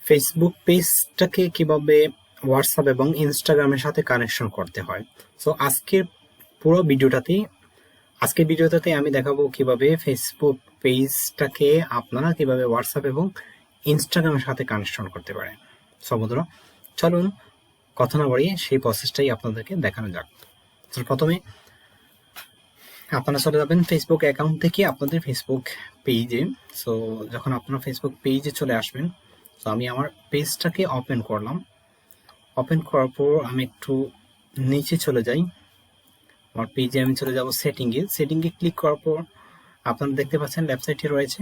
Facebook পেজটাকে কিভাবে WhatsApp এবং ইনস্টাগ্রামের সাথে কানেকশন করতে হয়। সো পুরো ভিডিওটাতে আমি দেখাবো কিভাবে ফেসবুক পেজটাকে আপনারা কিভাবে হোয়াটসঅ্যাপ এবং ইনস্টাগ্রামের সাথে কানেকশন করতে পারেন। সো বন্ধুরা, চলুন কথা না বাড়িয়ে সেই প্রসেসটাই আপনাদেরকে দেখানো যাক। তো প্রথমে আপনারা চলে যাবেন ফেসবুক অ্যাকাউন্ট থেকে আপনাদের ফেসবুক পেজে। সো যখন আপনারা ফেসবুক পেজে চলে আসবেন, তো আমি আমার পেজটাকে ওপেন করলাম। ওপেন করার পর আমি একটু নিচে চলে যাই, আমার পেজে আমি চলে যাব সেটিংয়ে ক্লিক করার পর আপনারা দেখতে পাচ্ছেন লেফট সাইডে রয়েছে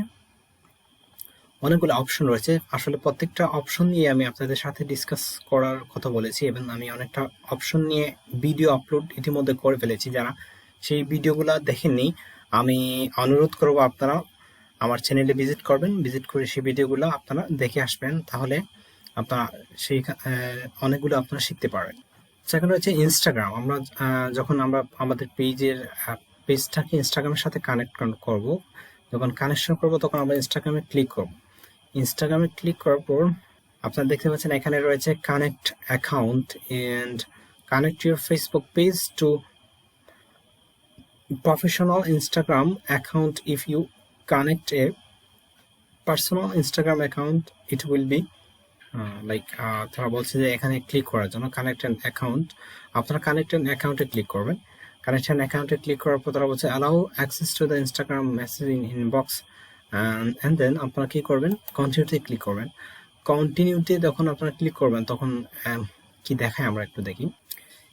অনেকগুলো অপশন রয়েছে। আসলে প্রত্যেকটা অপশন নিয়ে আমি আপনাদের সাথে ডিসকাস করার কথা বলেছি এবং আমি অনেকটা অপশন নিয়ে ভিডিও আপলোড ইতিমধ্যে করে ফেলেছি। যারা সেই ভিডিওগুলো দেখেননি, আমি অনুরোধ করব আপনারা আমার চ্যানেলে ভিজিট করবেন, ভিজিট করে সেই ভিডিওগুলো আপনারা দেখে আসবেন, তাহলে আপনারা সেই অনেকগুলো আপনারা শিখতে পারবেন। সেকেন্ড হচ্ছে ইনস্টাগ্রাম। আমরা যখন আমরা আমাদের পেজটাকে ইনস্টাগ্রামের সাথে কানেক্ট করব, যখন কানেকশন করব তখন আমরা ইনস্টাগ্রামে ক্লিক করব। ইনস্টাগ্রামে ক্লিক করার পর আপনারা দেখতে পাচ্ছেন এখানে রয়েছে connect account and connect your Facebook page to professional Instagram account. If you connect a personal Instagram account it will be তারা বলছে যে এখানে ক্লিক করার জন্য কানেক্ট অ্যান অ্যাকাউন্ট। আপনারা কানেক্ট অ্যান অ্যাকাউন্টে ক্লিক করবেন। কানেক্ট অ্যান অ্যাকাউন্টে ক্লিক করার পর তারা বলছে allow access to the Instagram message inbox and then আপনারা কি করবেন, কন্টিনিউতে ক্লিক করবেন। কন্টিনিউতে যখন আপনারা ক্লিক করবেন তখন কি দেখায় আমরা একটু দেখি।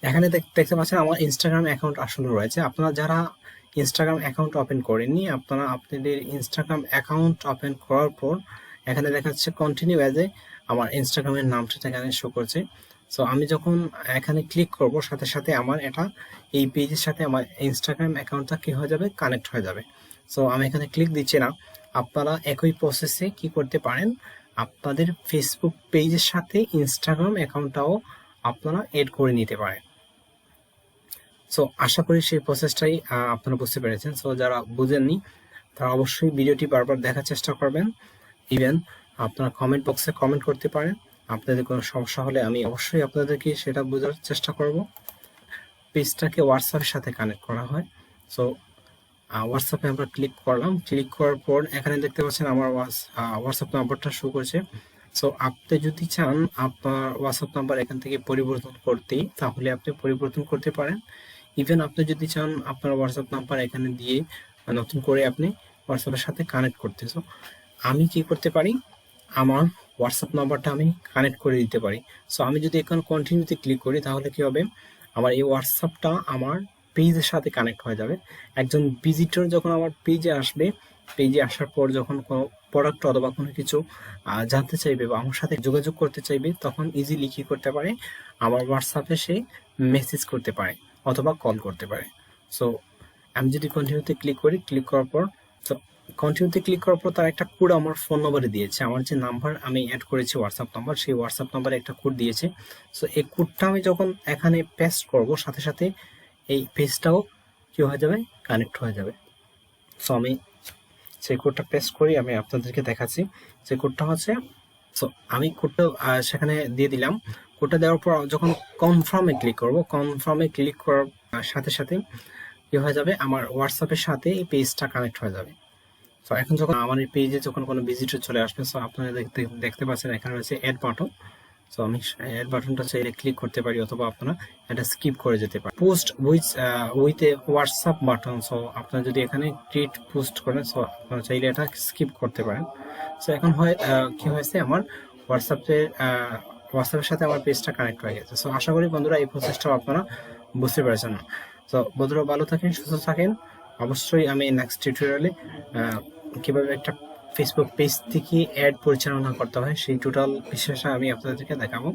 এখানে দেখতে পাচ্ছেন আমার ইনস্টাগ্রাম অ্যাকাউন্ট আসলে রয়েছে। আপনারা যারা ইনস্টাগ্রাম অ্যাকাউন্ট ওপেন করেননি, আপনারা আপনাদের ইনস্টাগ্রাম অ্যাকাউন্ট ওপেন করার পর এখানে দেখাচ্ছে কন্টিনিউ অ্যাজ এ, আমার ইনস্টাগ্রামের নামটা এখানে শো করছে। সো আমি যখন এখানে ক্লিক করব সাথে সাথে আমার এটা এই পেজের সাথে আমার ইনস্টাগ্রাম অ্যাকাউন্টটা কি হয়ে যাবে, কানেক্ট হয়ে যাবে। সো আমি এখানে ক্লিক দিচ্ছি না। আপনারা একই প্রসেসে কি করতে পারেন, আপনাদের ফেসবুক পেজের সাথে ইনস্টাগ্রাম অ্যাকাউন্টটাও আপনারা এড করে নিতে পারেন। সো আশা করি সেই প্রসেসটাই আপনারা বুঝতে পেরেছেন। সো যারা বুঝেননি তারা অবশ্যই ভিডিওটি বারবার দেখার চেষ্টা করবেন। ইভেন আপনারা কমেন্ট বক্সে কমেন্ট করতে পারেন। আপনাদের কোনো সমস্যা হলে আমি অবশ্যই আপনাদেরকে সেটা বোঝার চেষ্টা করব। পেজটাকে হোয়াটসঅ্যাপের সাথে কানেক্ট করা হয়। সো হোয়াটসঅ্যাপে আমরা ক্লিক করলাম। ক্লিক করার পর এখানে দেখতে পাচ্ছেন আমার হোয়াটসঅ্যাপ নাম্বারটা শো করছে। সো আপনি যদি চান আপনার হোয়াটসঅ্যাপ নাম্বার এখান থেকে পরিবর্তন করতে, তাহলে আপনি পরিবর্তন করতে পারেন। ইভেন আপনি যদি চান আপনার হোয়াটসঅ্যাপ নাম্বার এখানে দিয়ে নতুন করে আপনি হোয়াটসঅ্যাপের সাথে কানেক্ট করতে। সো আমি কি করতে পারি, আমার হোয়াটসঅ্যাপ নাম্বারটা আমি কানেক্ট করে দিতে পারি। সো আমি যদি এখানে কন্টিনিউতে ক্লিক করি তাহলে কি হবে, আমার এই হোয়াটসঅ্যাপটা আমার পেজের সাথে কানেক্ট হয়ে যাবে। একজন ভিজিটর যখন আমার পেজে আসবে, পেজে আসার পর যখন কোনো প্রোডাক্ট অথবা কোনো কিছু জানতে চাইবে বা আমার সাথে যোগাযোগ করতে চাইবে, তখন ইজিলি কি করতে পারে, আমার হোয়াটসঅ্যাপে সে মেসেজ করতে পারে অথবা কল করতে পারে। সো আমি যদি কন্টিনিউতে ক্লিক করি, ক্লিক করার পর কন্টিনিউতে ক্লিক করার পর তার একটা কোড আমার ফোন নম্বরে দিয়েছে। আমার যে নাম্বার আমি অ্যাড করেছি হোয়াটসঅ্যাপ নাম্বার, সেই হোয়াটসঅ্যাপ নাম্বারে একটা কোড দিয়েছে। সো এই কোডটা আমি যখন এখানে পেস্ট করব, সাথে সাথে এই পেজটাও কি হয়ে যাবে, কানেক্ট হয়ে যাবে। সো আমি সেই কোডটা পেস্ট করি, আমি আপনাদেরকে দেখাচ্ছি। যে কোডটা হচ্ছে, সো আমি কোডটা সেখানে দিয়ে দিলাম। কোডটা দেওয়ার পর যখন কনফার্মে ক্লিক করব, কনফার্মে ক্লিক করার সাথে সাথে কি হয়ে যাবে, আমার হোয়াটসঅ্যাপের সাথে এই পেজটা কানেক্ট হয়ে যাবে। সো এখন যখন আমার এই পেজে যখন কোনো ভিজিটর চলে আসবে, সো আপনারা দেখতে পাচ্ছেন এখানে রয়েছে অ্যাড বাটন। সো আমি অ্যাড বাটনটা চাইলে ক্লিক করতে পারি অথবা আপনারা এটা স্কিপ করে যেতে পারেন। Post with a WhatsApp button. So আপনারা যদি এখানে ক্রিয়েট পোস্ট করেন, সো আপনারা চাইলে এটা স্কিপ করতে পারেন। সো এখন কি হয়েছে, আমার হোয়াটসঅ্যাপের সাথে আমার পেজটা কানেক্ট হয়ে গেছে। সো আশা করি বন্ধুরা এই প্রসেসটাও আপনারা বুঝতে পেরেছেন। তো বন্ধুরা ভালো থাকেন, সুস্থ থাকেন। অবশ্যই আমি নেক্সট টিউটোরিয়ালে কিভাবে একটা ফেসবুক পেজ থেকে অ্যাড পরিচালনা করতে হয় সেই টোটাল বিষয়টা আমি আপনাদেরকে দেখাবো।